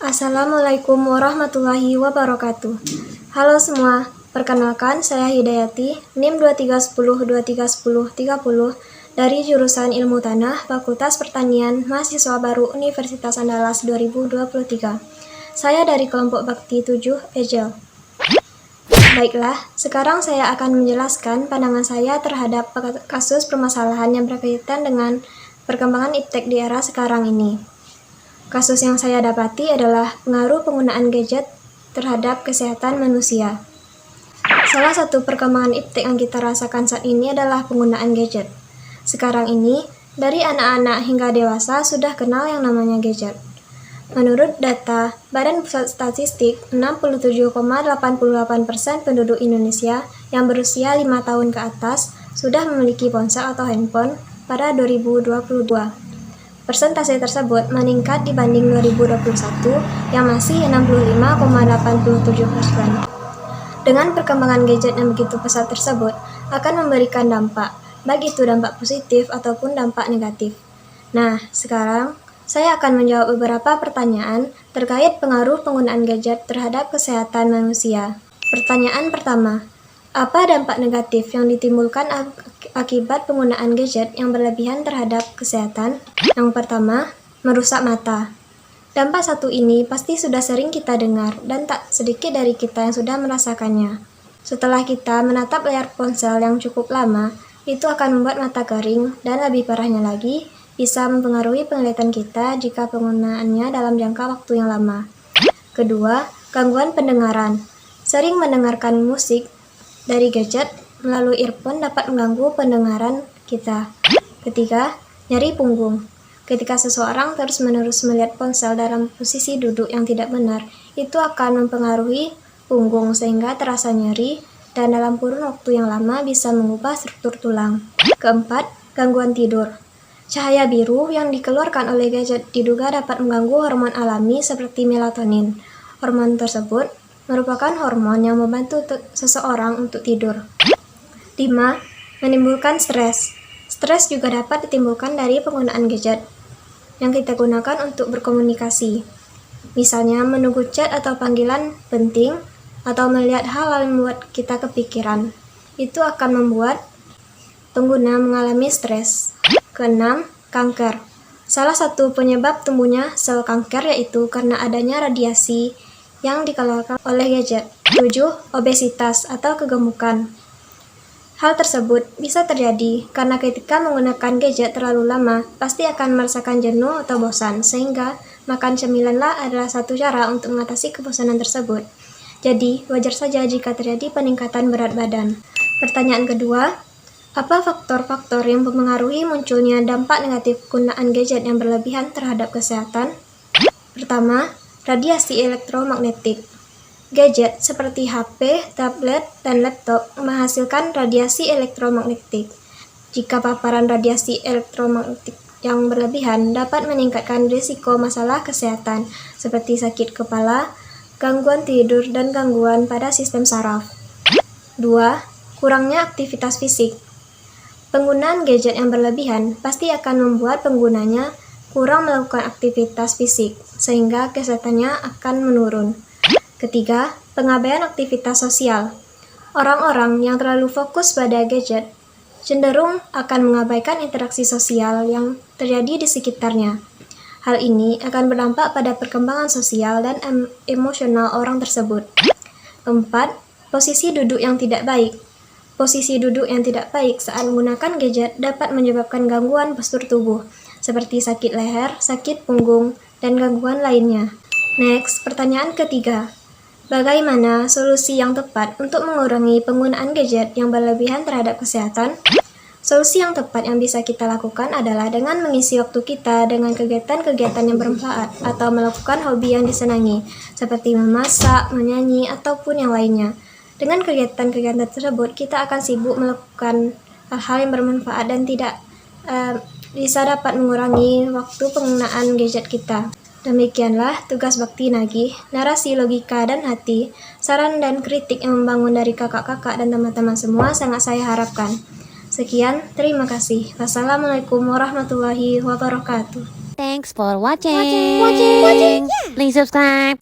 Assalamualaikum warahmatullahi wabarakatuh. Halo semua, perkenalkan saya Hidayati, NIM 2310231030 dari jurusan Ilmu Tanah, Fakultas Pertanian, mahasiswa baru Universitas Andalas 2023. Saya dari kelompok Bakti 7 Ejel. Baiklah, sekarang saya akan menjelaskan pandangan saya terhadap kasus permasalahan yang berkaitan dengan perkembangan iptek di era sekarang ini. Kasus yang saya dapati adalah pengaruh penggunaan gadget terhadap kesehatan manusia. Salah satu perkembangan iptek yang kita rasakan saat ini adalah penggunaan gadget. Sekarang ini, dari anak-anak hingga dewasa sudah kenal yang namanya gadget. Menurut data Badan Pusat Statistik, 67,88% penduduk Indonesia yang berusia 5 tahun ke atas sudah memiliki ponsel atau handphone pada 2022. Persentase tersebut meningkat dibanding 2021 yang masih 65,87%. Dengan perkembangan gadget yang begitu pesat tersebut akan memberikan dampak, baik itu dampak positif ataupun dampak negatif. Nah, sekarang saya akan menjawab beberapa pertanyaan terkait pengaruh penggunaan gadget terhadap kesehatan manusia. Pertanyaan pertama, apa dampak negatif yang ditimbulkan akibat penggunaan gadget yang berlebihan terhadap kesehatan? Yang pertama, merusak mata. Dampak satu ini pasti sudah sering kita dengar dan tak sedikit dari kita yang sudah merasakannya. Setelah kita menatap layar ponsel yang cukup lama, itu akan membuat mata kering dan lebih parahnya lagi, bisa mempengaruhi penglihatan kita jika penggunaannya dalam jangka waktu yang lama. Kedua, gangguan pendengaran. Sering mendengarkan musik dari gadget melalui earphone dapat mengganggu pendengaran kita. Ketiga, nyeri punggung. Ketika seseorang terus-menerus melihat ponsel dalam posisi duduk yang tidak benar, itu akan mempengaruhi punggung sehingga terasa nyeri dan dalam kurun waktu yang lama bisa mengubah struktur tulang. Keempat, gangguan tidur. Cahaya biru yang dikeluarkan oleh gadget diduga dapat mengganggu hormon alami seperti melatonin. Hormon tersebut merupakan hormon yang membantu seseorang untuk tidur. 5. Menimbulkan stres. Stres juga dapat ditimbulkan dari penggunaan gadget yang kita gunakan untuk berkomunikasi. Misalnya menunggu chat atau panggilan penting atau melihat hal-hal yang membuat kita kepikiran. Itu akan membuat pengguna mengalami stres. Keenam, kanker. Salah satu penyebab tumbuhnya sel kanker yaitu karena adanya radiasi yang dikeluarkan oleh gadget. 7. Obesitas atau kegemukan. Hal tersebut bisa terjadi karena ketika menggunakan gadget terlalu lama, pasti akan merasakan jenuh atau bosan, sehingga makan cemilanlah adalah satu cara untuk mengatasi kebosanan tersebut. Jadi, wajar saja jika terjadi peningkatan berat badan. Pertanyaan kedua, apa faktor-faktor yang mempengaruhi munculnya dampak negatif penggunaan gadget yang berlebihan terhadap kesehatan? Pertama, radiasi elektromagnetik. Gadget seperti HP, tablet, dan laptop menghasilkan radiasi elektromagnetik. Jika paparan radiasi elektromagnetik yang berlebihan dapat meningkatkan risiko masalah kesehatan seperti sakit kepala, gangguan tidur, dan gangguan pada sistem saraf. 2. Kurangnya aktivitas fisik. Penggunaan gadget yang berlebihan pasti akan membuat penggunanya kurang melakukan aktivitas fisik, sehingga kesehatannya akan menurun. Ketiga, pengabaian aktivitas sosial. Orang-orang yang terlalu fokus pada gadget cenderung akan mengabaikan interaksi sosial yang terjadi di sekitarnya. Hal ini akan berdampak pada perkembangan sosial dan emosional orang tersebut. 4. Posisi duduk yang tidak baik. Posisi duduk yang tidak baik saat menggunakan gadget dapat menyebabkan gangguan postur tubuh, seperti sakit leher, sakit punggung, dan gangguan lainnya. Next, pertanyaan ketiga. Bagaimana solusi yang tepat untuk mengurangi penggunaan gadget yang berlebihan terhadap kesehatan? Solusi yang tepat yang bisa kita lakukan adalah dengan mengisi waktu kita dengan kegiatan-kegiatan yang bermanfaat atau melakukan hobi yang disenangi, seperti memasak, menyanyi, ataupun yang lainnya. Dengan kegiatan-kegiatan tersebut, kita akan sibuk melakukan hal-hal yang bermanfaat dan tidak bisa dapat mengurangi waktu penggunaan gadget kita. Demikianlah tugas Bakti Nagih, narasi logika dan hati, saran dan kritik yang membangun dari kakak-kakak dan teman-teman semua sangat saya harapkan. Sekian, terima kasih. Wassalamualaikum warahmatullahi wabarakatuh. Thanks for watching. Please subscribe.